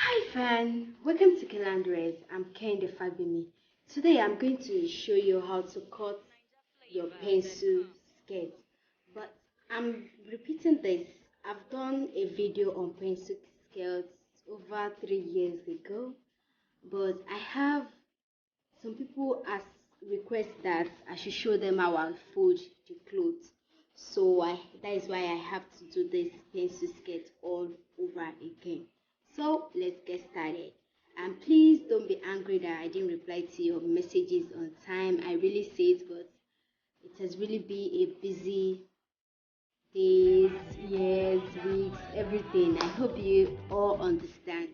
Hi fan, welcome to Kilandres. I'm Kende Fagbemi. Today I'm going to show you how to cut your pencil skirt. But I'm repeating this. I've done a video on pencil skirts over 3 years ago, but I have some people ask request that I should show them how I fold the clothes. So that is why I have to do this pencil skirt all over again. So let's get started. And please don't be angry that I didn't reply to your messages on time. I really say it, but it has really been a busy days, years, weeks, everything. I hope you all understand.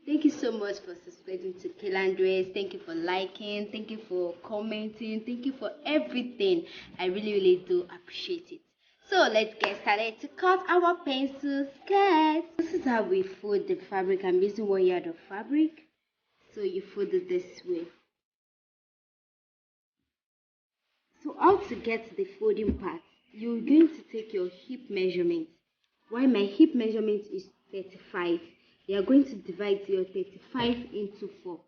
Thank you so much for subscribing to Kilandres. Thank you for liking. Thank you for commenting. Thank you for everything. I really do appreciate it. So let's get started to cut our pencil skirt. This is how we fold the fabric. I'm using 1 yard of fabric. So you fold it this way. So how to get the folding part? You're going to take your hip measurement. Why my hip measurement is 35. You are going to divide your 35 into 4.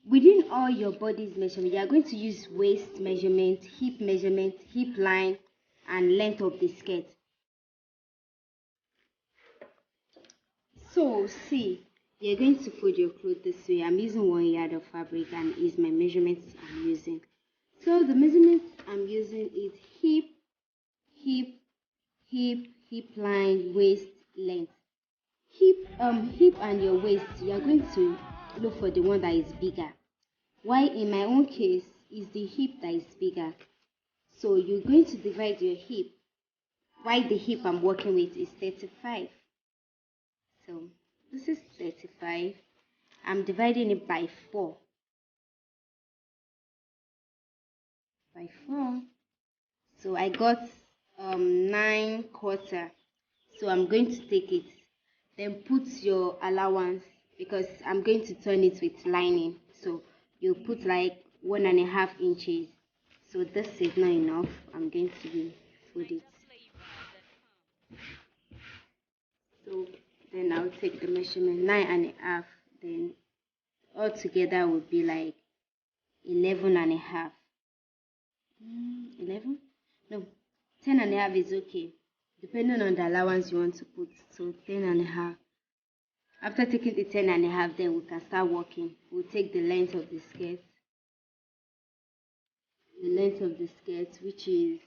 Within all your body's measurement, you are going to use waist measurement, hip line, and length of the skirt. So see, you're going to fold your clothes this way. I'm using 1 yard of fabric and is my measurements I'm using. So the measurements I'm using is hip line, waist, length. Hip and your waist, you are going to look for the one that is bigger. Why in my own case is the hip that is bigger. So you're going to divide your hip. Why the hip I'm working with is 35. So this is 35. I'm dividing it by 4. By 4. So I got 9/4. So I'm going to take it. Then put your allowance because I'm going to turn it with lining. So you put like 1.5 inches. So this is not enough. I'm going to fold it. So then I'll take the measurement 9.5. Then altogether would be like 11.5. 11? No, 10.5 is okay. Depending on the allowance you want to put. So 10.5. After taking the 10.5, then we can start working. We'll take the length of the skirt. The length of the skirt, which is,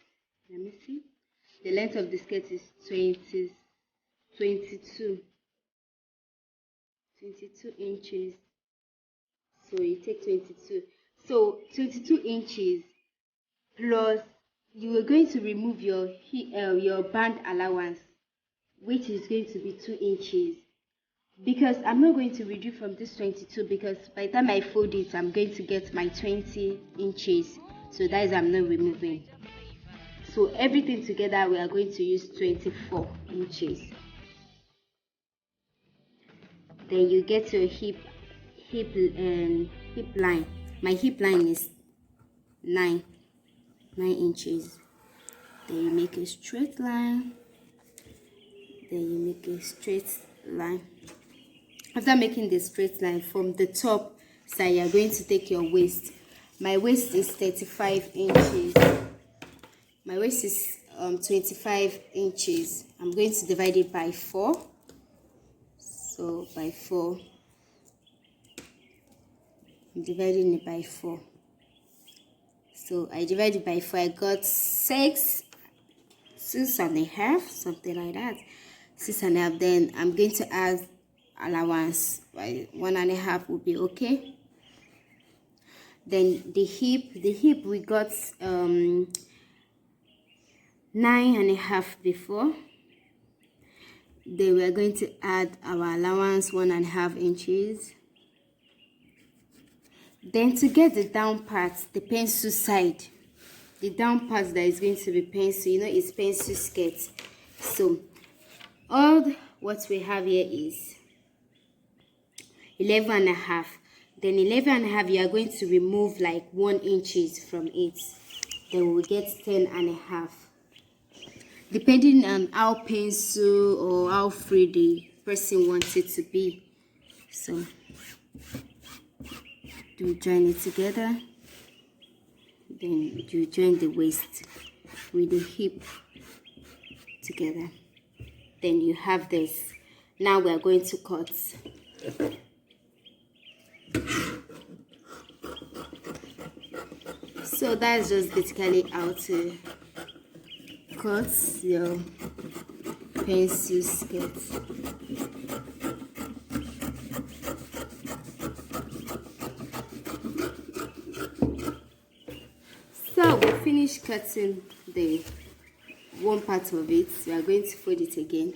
let me see. The length of the skirt is 22 inches. So you take 22. So 22 inches plus you are going to remove your band allowance, which is going to be 2 inches. Because I'm not going to reduce from this 22 because by the time I fold it, I'm going to get my 20 inches. So that is I'm not removing. So everything together, we are going to use 24 inches. Then you get your hip line. My hip line is 9 inches. Then you make a straight line. Then you make a straight line. After making the straight line from the top side, you are going to take your waist. My waist is 35 inches. My waist is 25 inches. I'm going to divide it by 4. So by 4, I'm dividing it by 4. So I divided by 4. I got 6.5, something like that. 6.5. Then I'm going to add allowance. By 1.5 will be okay. Then the hip we got 9.5 before. Then we are going to add our allowance 1.5 inches. Then to get the down part, the pencil side, the down part that is going to be pencil, it's pencil skirt. So all what we have here is 11.5. Then 11.5, you are going to remove like 1 inches from it. Then we'll get 10.5. Depending on how pencil or how free the person wants it to be. So you join it together, then you join the waist with the hip together, then you have this. Now we are going to cut. So that's just basically how to cut your pencil skirt. So we finished cutting the one part of it. We are going to fold it again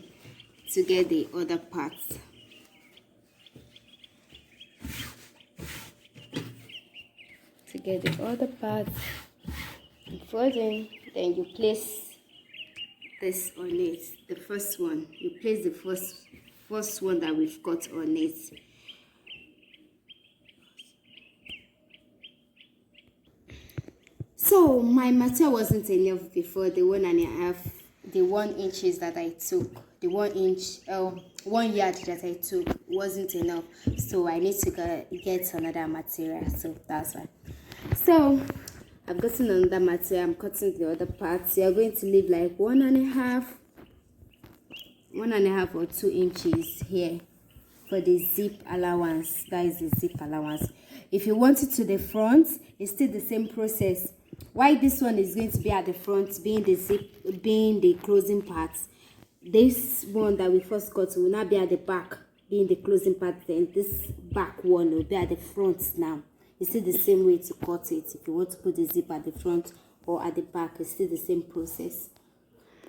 to get the other part. To get the other part, folding, then you place this on it. The first one, you place the first one that we've cut on it. So my material wasn't enough before, the 1.5, the 1 inches that I took, the 1 yard that I took wasn't enough. So I need to get another material. So that's why. So I've gotten another material. I'm cutting the other parts. You're going to leave like 1.5 or 2 inches here for the zip allowance. That is the zip allowance. If you want it to the front, it's still the same process. Why this one is going to be at the front, being the zip, being the closing part, this one that we first cut will not be at the back, being the closing part. Then this back one will be at the front. Now it's still the same way to cut it. If you want to put the zip at the front or at the back, it's still the same process.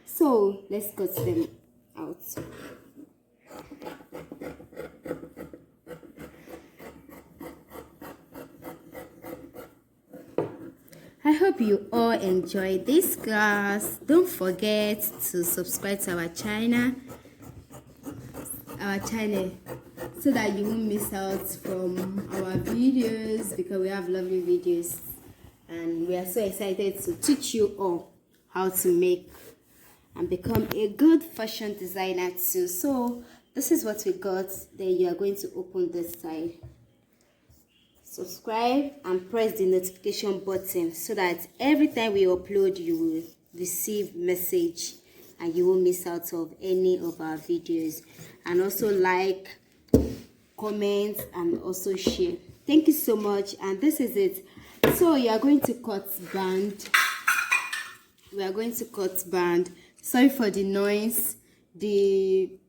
So let's cut them out. I hope you all enjoyed this class. Don't forget to subscribe to our channel so that you won't miss out from our videos, because we have lovely videos and we are so excited to teach you all how to make and become a good fashion designer too. So this is what we got. Then you are going to open this side, subscribe and press the notification button so that every time we upload you will receive message and you won't miss out of any of our videos. And also like, comment and also share. Thank you so much. And this is it. So you are going to cut band. We are going to cut band. Sorry for the noise.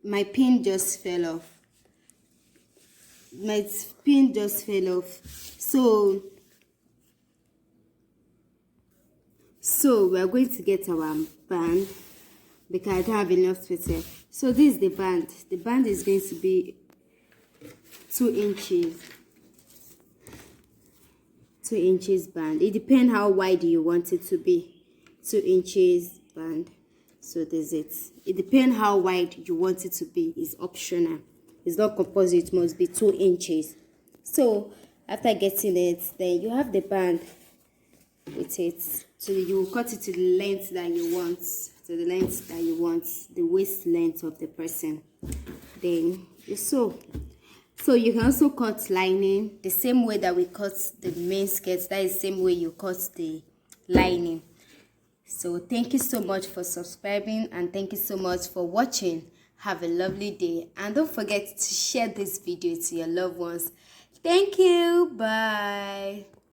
My pin just fell off. My pin just fell off. So we are going to get our band because I don't have enough space here. So this is the band. The band is going to be 2 inches. 2 inches band. It depends how wide you want it to be. 2 inches band. So this is it. It depends how wide you want it to be. It's optional. It's not compulsory. It must be 2 inches. So after getting it, then you have the band with it. So you cut it to the length that you want. To the length that you want. The waist length of the person. Then you sew. So you can also cut lining the same way that we cut the main skirt. That is the same way you cut the lining. So thank you so much for subscribing and thank you so much for watching. Have a lovely day and don't forget to share this video to your loved ones. Thank you. Bye.